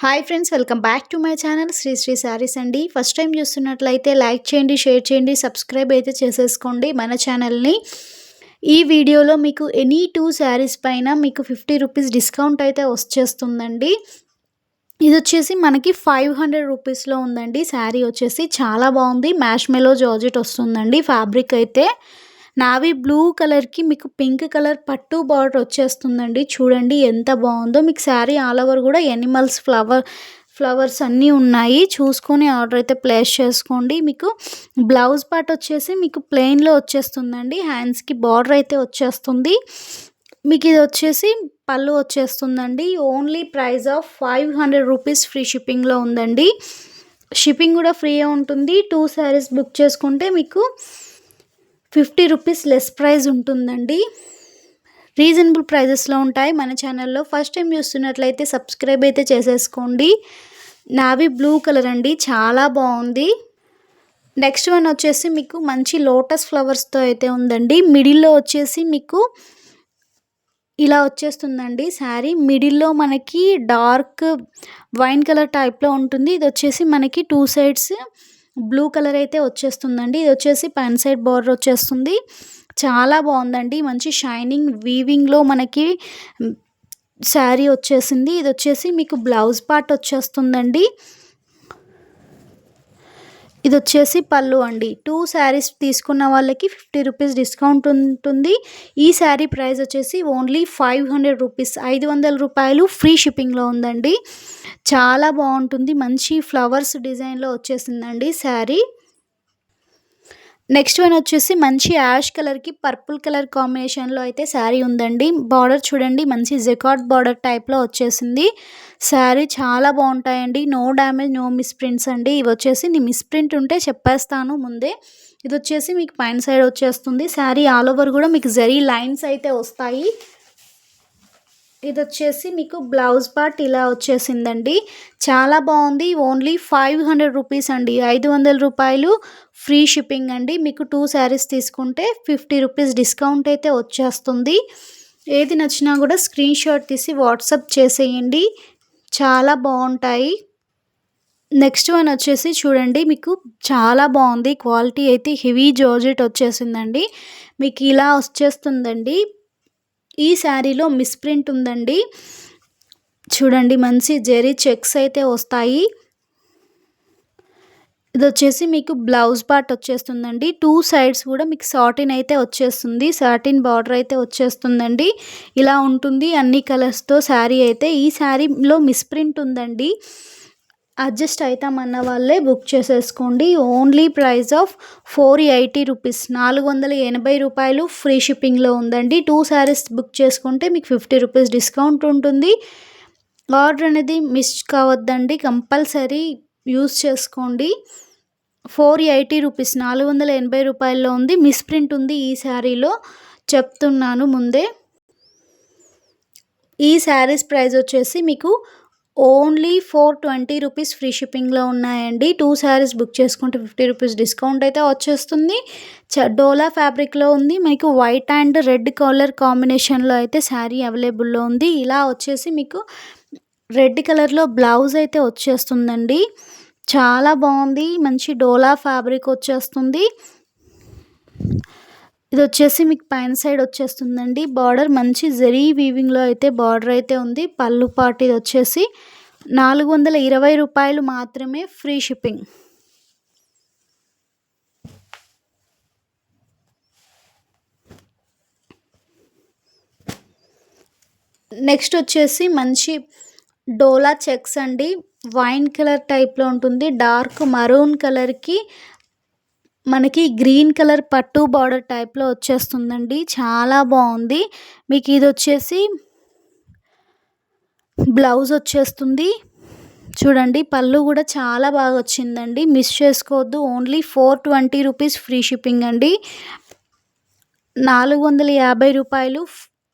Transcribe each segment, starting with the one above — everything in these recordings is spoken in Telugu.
Hi friends, welcome back to my channel Sri Sri Sarees అండి. ఫస్ట్ టైం చూస్తున్నట్లయితే లైక్ చేయండి, షేర్ చేయండి, సబ్స్క్రైబ్ అయితే చేసేసుకోండి మన ఛానల్ని. ఈ వీడియోలో మీకు ఎనీ 2 శారీస్ పైన మీకు 50 రూపీస్ డిస్కౌంట్ అయితే వచ్చేస్తుందండి. ఇది వచ్చేసి మనకి 500 రూపీస్లో ఉందండి. శారీ వచ్చేసి చాలా బాగుంది. మ్యాష్ మెలో జార్జెట్ వస్తుందండి. ఫ్యాబ్రిక్ అయితే నావీ బ్లూ కలర్కి మీకు పింక్ కలర్ పట్టు బార్డర్ వచ్చేస్తుందండి. చూడండి ఎంత బాగుందో. మీకు శారీ ఆల్ ఓవర్ కూడా ఎనిమల్స్ ఫ్లవర్స్ అన్నీ ఉన్నాయి. చూసుకొని ఆర్డర్ అయితే ప్లేస్ చేసుకోండి. మీకు బ్లౌజ్ పార్ట్ వచ్చేసి మీకు ప్లెయిన్లో వచ్చేస్తుందండి. హ్యాండ్స్కి బార్డర్ అయితే వచ్చేస్తుంది. మీకు ఇది వచ్చేసి పళ్ళు వచ్చేస్తుందండి. Only price of 500 rupees free షిప్పింగ్లో ఉందండి. షిప్పింగ్ కూడా ఫ్రీ ఉంటుంది. 2 శారీస్ బుక్ చేసుకుంటే మీకు 50 రూపీస్ లెస్ ప్రైస్ ఉంటుందండి. రీజనబుల్ ప్రైజెస్లో ఉంటాయి మన ఛానల్లో. ఫస్ట్ టైం చూస్తున్నట్లయితే సబ్స్క్రైబ్ అయితే చేసేసుకోండి. నావీ బ్లూ కలర్ అండి, చాలా బాగుంది. నెక్స్ట్ వన్ వచ్చేసి మీకు మంచి లోటస్ ఫ్లవర్స్తో అయితే ఉందండి. మిడిల్లో వచ్చేసి మీకు ఇలా వచ్చేస్తుందండి శారీ. మిడిల్లో మనకి డార్క్ వైన్ కలర్ టైప్లో ఉంటుంది. ఇది వచ్చేసి మనకి 2 సైడ్స్ బ్లూ కలర్ అయితే వచ్చేస్తుందండి. ఇది వచ్చేసి పైన సైడ్ బార్డర్ వచ్చేస్తుంది. చాలా బాగుందండి. మంచి షైనింగ్ వీవింగ్లో మనకి శారీ వచ్చేసింది. ఇది వచ్చేసి మీకు బ్లౌజ్ పార్ట్ వచ్చేస్తుందండి. ఇది వచ్చేసి పళ్ళు అండి. 2 శారీస్ తీసుకున్న వాళ్ళకి 50 రూపీస్ డిస్కౌంట్ ఉంటుంది. ఈ శారీ ప్రైస్ వచ్చేసి ఓన్లీ 500 రూపీస్, 500 రూపాయలు ఫ్రీ షిప్పింగ్లో ఉందండి. చాలా బాగుంటుంది. మంచి ఫ్లవర్స్ డిజైన్లో వచ్చేసిందండి శారీ. నెక్స్ట్ వన్ వచ్చేసి మంచి యాష్ కలర్కి పర్పుల్ కలర్ కాంబినేషన్లో అయితే శారీ ఉందండి. బార్డర్ చూడండి, మంచి జెకార్డ్ బార్డర్ టైప్లో వచ్చేసింది. శారీ చాలా బాగుంటాయండి. నో డ్యామేజ్, నో మిస్ప్రింట్స్ అండి. ఇవి వచ్చేసి నీ మిస్ప్రింట్ ఉంటే చెప్పేస్తాను ముందే. ఇది వచ్చేసి మీకు పైన సైడ్ వచ్చేస్తుంది. శారీ ఆల్ ఓవర్ కూడా మీకు జరీ లైన్స్ అయితే వస్తాయి. ఇది వచ్చేసి మీకు బ్లౌజ్ పార్ట్ ఇలా వచ్చేసిందండి. చాలా బాగుంది. ఓన్లీ 500 రూపీస్ అండి. 500 రూపాయలు ఫ్రీ షిప్పింగ్ అండి. మీకు 2 శారీస్ తీసుకుంటే 50 రూపీస్ డిస్కౌంట్ అయితే వచ్చేస్తుంది. ఏది నచ్చినా కూడా స్క్రీన్ షాట్ తీసి వాట్సాప్ చేసేయండి. చాలా బాగుంటాయి. నెక్స్ట్ వన్ వచ్చేసి చూడండి, మీకు చాలా బాగుంది. క్వాలిటీ అయితే హెవీ జార్జెట్ వచ్చేసిందండి. మీకు ఇలా వచ్చేస్తుందండి. ఈ శారీలో మిస్ప్రింట్ ఉందండి. చూడండి, మంచి జెరీ చెక్స్ అయితే వస్తాయి. ఇది వచ్చేసి మీకు బ్లౌజ్ పార్ట్ వచ్చేస్తుందండి. 2 సైడ్స్ కూడా మీకు సాటిన్ అయితే వచ్చేస్తుంది. సాటిన్ బార్డర్ అయితే వచ్చేస్తుందండి. ఇలా ఉంటుంది అన్ని కలర్స్తో శారీ అయితే. ఈ శారీలో మిస్ప్రింట్ ఉందండి. అడ్జస్ట్ అవుతామన్న వాళ్ళే బుక్ చేసేసుకోండి. ఓన్లీ ప్రైస్ ఆఫ్ 480 రూపీస్, 480 రూపాయలు ఫ్రీ షిప్పింగ్లో ఉందండి. 2 శారీస్ బుక్ చేసుకుంటే మీకు 50 రూపీస్ డిస్కౌంట్ ఉంటుంది. ఆర్డర్ అనేది మిస్ కావద్దండి, కంపల్సరీ యూస్ చేసుకోండి. 480 రూపీస్, 480 రూపాయల్లో ఉంది. మిస్ప్రింట్ ఉంది ఈ శారీలో, చెప్తున్నాను ముందే. ఈ శారీస్ ప్రైస్ వచ్చేసి మీకు ఓన్లీ 420 రూపీస్ ఫ్రీ షిప్పింగ్లో ఉన్నాయండి. 2 శారీస్ బుక్ చేసుకుంటే 50 రూపీస్ డిస్కౌంట్ అయితే వచ్చేస్తుంది. డోలా ఫ్యాబ్రిక్లో ఉంది. మీకు వైట్ అండ్ రెడ్ కలర్ కాంబినేషన్లో అయితే శారీ అవైలబుల్లో ఉంది. ఇలా వచ్చేసి మీకు రెడ్ కలర్లో బ్లౌజ్ అయితే వచ్చేస్తుందండి. చాలా బాగుంది. మంచి డోలా ఫ్యాబ్రిక్ వచ్చేస్తుంది. ఇది వచ్చేసి మీకు పైన సైడ్ వచ్చేస్తుందండి. బార్డర్ మంచి జరీ వీవింగ్లో అయితే బార్డర్ అయితే ఉంది. పళ్ళు పార్ట్ ఇది వచ్చేసి 420 రూపాయలు మాత్రమే ఫ్రీ షిప్పింగ్. నెక్స్ట్ వచ్చేసి మంచి డోలా చెక్స్ అండి. వైన్ కలర్ టైప్లో ఉంటుంది. డార్క్ మరూన్ కలర్కి మనకి గ్రీన్ కలర్ పట్టు బార్డర్ టైప్లో వచ్చేస్తుందండి. చాలా బాగుంది. మీకు ఇది వచ్చేసి బ్లౌజ్ వచ్చేస్తుంది. చూడండి, పళ్ళు కూడా చాలా బాగా వచ్చిందండి. మిస్ చేసుకోవద్దు. ఓన్లీ 420 రూపీస్ ఫ్రీ షిప్పింగ్ అండి. 450 రూపాయలు,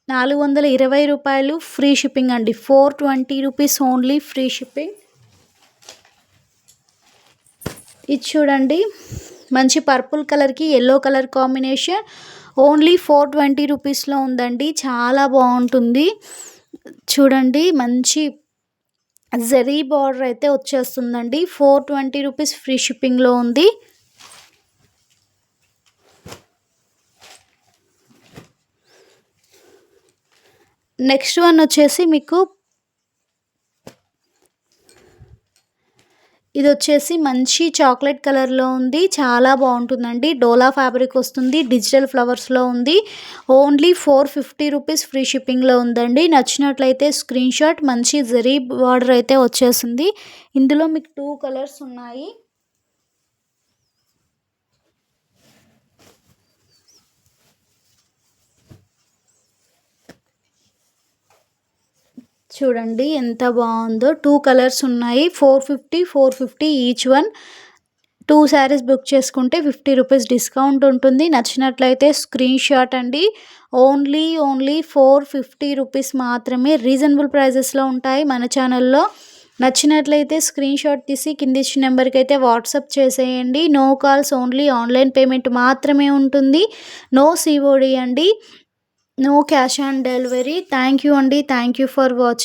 420 రూపాయలు ఫ్రీ షిప్పింగ్ అండి. 420 రూపీస్ ఓన్లీ ఫ్రీ షిప్పింగ్. ఇది చూడండి, మంచి పర్పుల్ కలర్కి ఎల్లో కలర్ కాంబినేషన్. ఓన్లీ 420 రూపీస్లో ఉందండి. చాలా బాగుంటుంది. చూడండి, మంచి జరీ బార్డర్ అయితే వచ్చేస్తుందండి. 420 రూపీస్ ఫ్రీ షిప్పింగ్లో ఉంది. నెక్స్ట్ వన్ వచ్చేసి మీకు ఇది వచ్చేసి మంచి చాక్లెట్ కలర్లో ఉంది. చాలా బాగుంటుందండి. డోలా ఫ్యాబ్రిక్ వస్తుంది. డిజిటల్ ఫ్లవర్స్లో ఉంది. ఓన్లీ 450 రూపీస్ ఫ్రీ షిప్పింగ్లో ఉందండి. నచ్చినట్లయితే స్క్రీన్ షాట్. మంచి జరీ బార్డర్ అయితే వచ్చేసింది. ఇందులో మీకు 2 కలర్స్ ఉన్నాయి. చూడండి ఎంత బాగుందో. 2 కలర్స్ ఉన్నాయి. 450 ఈచ్ వన్. 2 శారీస్ బుక్ చేసుకుంటే 50 రూపీస్ డిస్కౌంట్ ఉంటుంది. నచ్చినట్లయితే స్క్రీన్ షాట్ అండి. ఓన్లీ 450 రూపీస్ మాత్రమే. రీజనబుల్ ప్రైజెస్లో ఉంటాయి మన ఛానల్లో. నచ్చినట్లయితే స్క్రీన్ షాట్ తీసి కింద ఇచ్చిన నెంబర్కి అయితే వాట్సాప్ చేసేయండి. No calls, only online payment మాత్రమే ఉంటుంది. నో సిఓడి అండి. No cash on delivery. Thank you అండి. Thank you for watching.